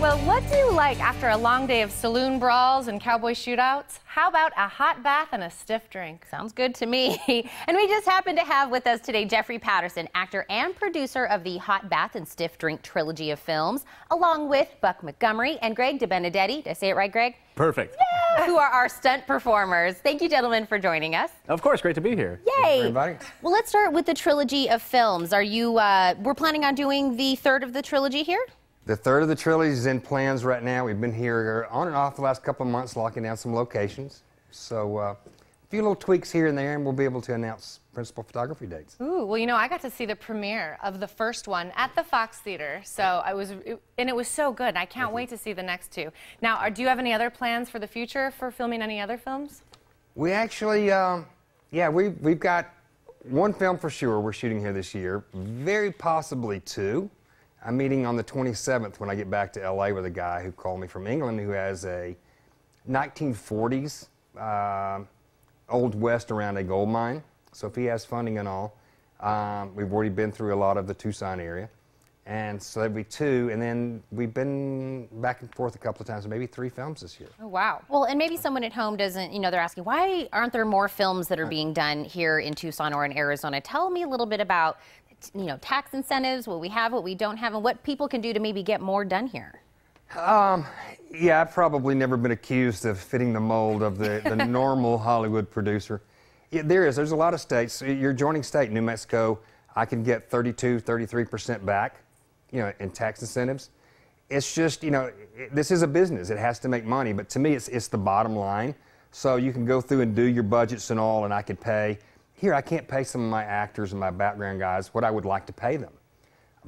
Well, what do you like after a long day of saloon brawls and cowboy shootouts? How about a hot bath and a stiff drink? Sounds good to me. And we just happen to have with us today Jeffrey Patterson, actor and producer of the Hot Bath and Stiff Drink trilogy of films, along with Buck Montgomery and Greg DeBenedetti. Did I say it right, Greg? Perfect. Yeah, who are our stunt performers. Thank you, gentlemen, for joining us. Of course, great to be here. Yay! Everybody. Well, let's start with the trilogy of films. Are you, we're planning on doing the third of the trilogy here? The third of the trilogy is in plans right now. We've been here on and off the last couple of months, locking down some locations. So a few little tweaks here and there, and we'll be able to announce principal photography dates. Ooh, well, you know, I got to see the premiere of the first one at the Fox Theater, so it was so good. I can't wait to see the next two. Now, do you have any other plans for the future for filming any other films? We actually, yeah, we've got one film for sure we're shooting here this year, very possibly two. I'm meeting on the 27th when I get back to LA with a guy who called me from England who has a 1940s Old West around a gold mine. So if he has funding and all, we've already been through a lot of the Tucson area. And so that'd be two, and then we've been back and forth a couple of times, maybe 3 films this year. Oh, wow. Well, and maybe someone at home doesn't, you know, they're asking, why aren't there more films that are being done here in Tucson or in Arizona? Tell me a little bit about, you know, tax incentives, what we have, what we don't have, and what people can do to maybe get more done here. Yeah, I've probably never been accused of fitting the mold of the normal Hollywood producer. Yeah, there's a lot of states. Your joining state, New Mexico, I can get 32, 33% back, you know, in tax incentives. It's just, you know, this is a business. It has to make money, but to me, it's the bottom line. So you can go through and do your budgets and all, and I could pay. Here, I can't pay some of my actors and my background guys what I would like to pay them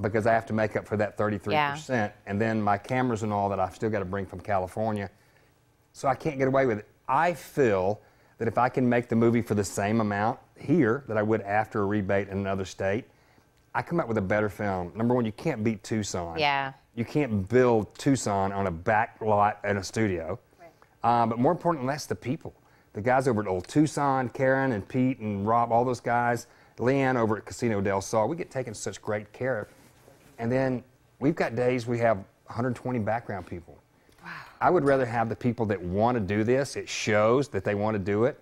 because I have to make up for that 33%. Yeah. And then my cameras and all that I've still got to bring from California. So I can't get away with it. I feel that if I can make the movie for the same amount here that I would after a rebate in another state, I come up with a better film. Number one, you can't beat Tucson. Yeah. You can't build Tucson on a back lot in a studio. Right. But more importantly, that's the people. The guys over at Old Tucson, Karen and Pete and Rob, all those guys, Leanne over at Casino del Sol, we get taken such great care of. And then we've got days we have 120 background people. Wow. I would rather have the people that want to do this, it shows that they want to do it,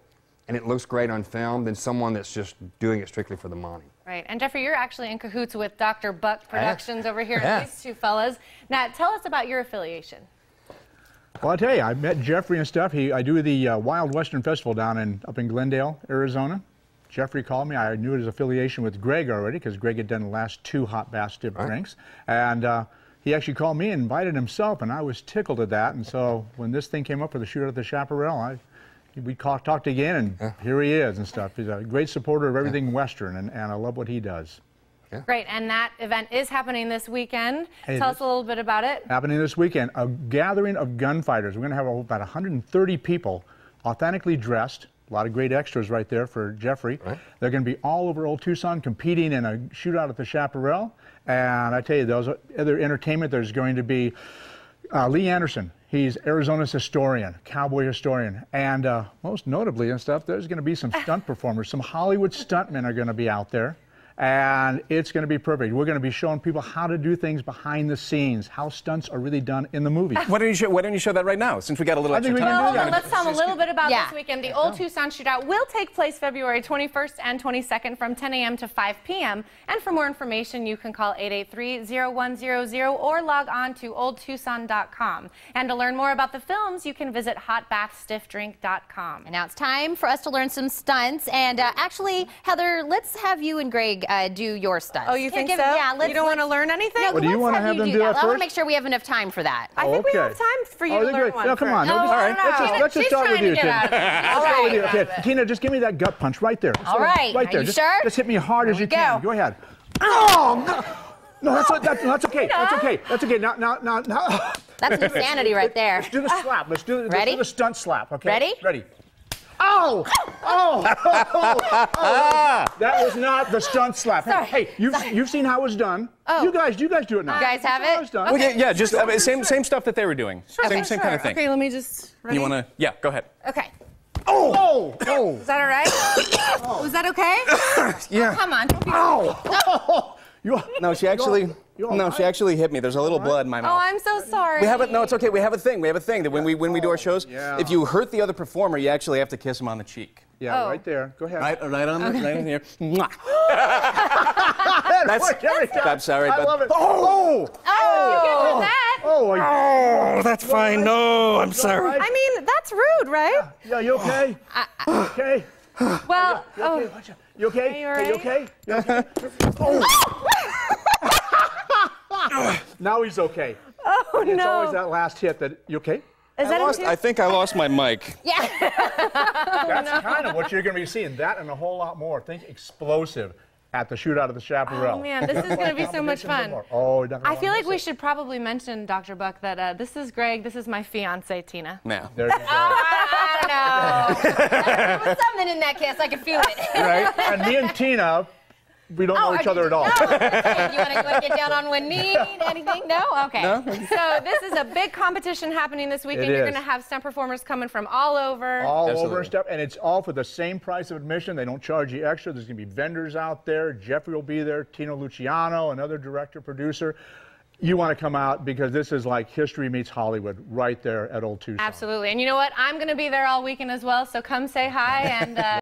and it looks great on film, than someone that's just doing it strictly for the money. Right, and Jeffrey, you're actually in cahoots with Dr. Buck Productions over here, these two fellas. Now, tell us about your affiliation. Well, I'll tell you, I met Jeffrey and stuff. I do the Wild Western Festival down up in Glendale, Arizona. Jeffrey called me. I knew his affiliation with Greg already because Greg had done the last 2 hot bath stiff drinks. And he actually called me and invited himself, and I was tickled at that. And so when this thing came up for the Shootout at the Chaparral, we talked again, and here he is and stuff. He's a great supporter of everything Western, and I love what he does. Yeah. Great, and that event is happening this weekend. Tell us a little bit about it. Happening this weekend, a gathering of gunfighters. We're going to have about 130 people authentically dressed. A lot of great extras right there for Jeffrey. Right. They're going to be all over Old Tucson competing in a shootout at the Chaparral. And I tell you, those other entertainment, there's going to be Lee Anderson. He's Arizona's historian, cowboy historian. And most notably and stuff, there's going to be some stunt performers. Some Hollywood stuntmen are going to be out there. And it's going to be perfect. We're going to be showing people how to do things behind the scenes, how stunts are really done in the movie. Why don't you show that right now, since we got a little extra time? Well, let's tell them a little bit about this weekend. The Old Tucson Shootout will take place February 21st and 22nd from 10 a.m. to 5 p.m. And for more information, you can call 883-0100 or log on to oldtucson.com. And to learn more about the films, you can visit hotbathstiffdrink.com. And now it's time for us to learn some stunts. And actually, Heather, let's have you and Greg do your stunts. Oh, you think so? Yeah, you don't want to learn anything? No, well, do you want to have them do that first? I want to make sure we have enough time for that. I think we have time for you to learn one. No, come on. No, all right. Let's just start with you, Tina. All right. Okay, Tina, just give me that gut punch right there. All right. Right there. Are you sure? Just hit me hard as you can. Go ahead. Oh, no. No, that's okay. That's okay. That's okay. Now. That's insanity right there. Let's do the slap. Let's do the stunt slap. Okay. Ready? Ready. Oh! That was not the stunt slap. Sorry. Hey, you've seen how it's done. Oh. You guys do it now. You guys have it? Okay. Well, yeah, just same stuff that they were doing. Sure, same kind of thing. Okay, let me just. Ready? You want to? Yeah, go ahead. Okay. Oh! Is that all right? Was that okay? Yeah. Oh, come on. Don't be Ow! No, she actually. No, she actually hit me. There's a little blood in my mouth. Oh, I'm so sorry. We have it. No, it's okay. We have a thing. We have a thing that when we do our shows, if you hurt the other performer, you actually have to kiss him on the cheek. Yeah, right there. Go ahead. Right on, right in here. I'm sorry, but I love it. Oh! You get rid of that. Oh, that's fine. No, I'm sorry. I mean, that's rude, right? Yeah, you okay? Okay. Well, You okay? Are you all right? You okay? You okay? Oh. Now he's okay. Oh, It's always that last hit that, you okay? Is that it? I think I lost my mic. Yeah. That's kind of what you're going to be seeing. That and a whole lot more. Think explosive at the Shootout at the Chaparral. Oh, man, this is going to be so much fun. Oh, I feel like we should probably mention, Dr. Buck, that this is Greg, this is my fiancée, Tina. Now. There you go. I don't know. There was something in that kiss. I could feel it. Right? And me and Tina, we don't know each other at all. No. You want to get down on one knee? Anything? No? Okay. No? So this is a big competition happening this weekend. It You're is. going to have stunt performers coming from all over. All Absolutely. over and stuff, and it's all for the same price of admission. They don't charge you extra. There's going to be vendors out there. Jeffrey will be there. Tino Luciano, another director, producer. You want to come out because this is like history meets Hollywood right there at Old Tucson. Absolutely. And you know what? I'm going to be there all weekend as well, so come say hi and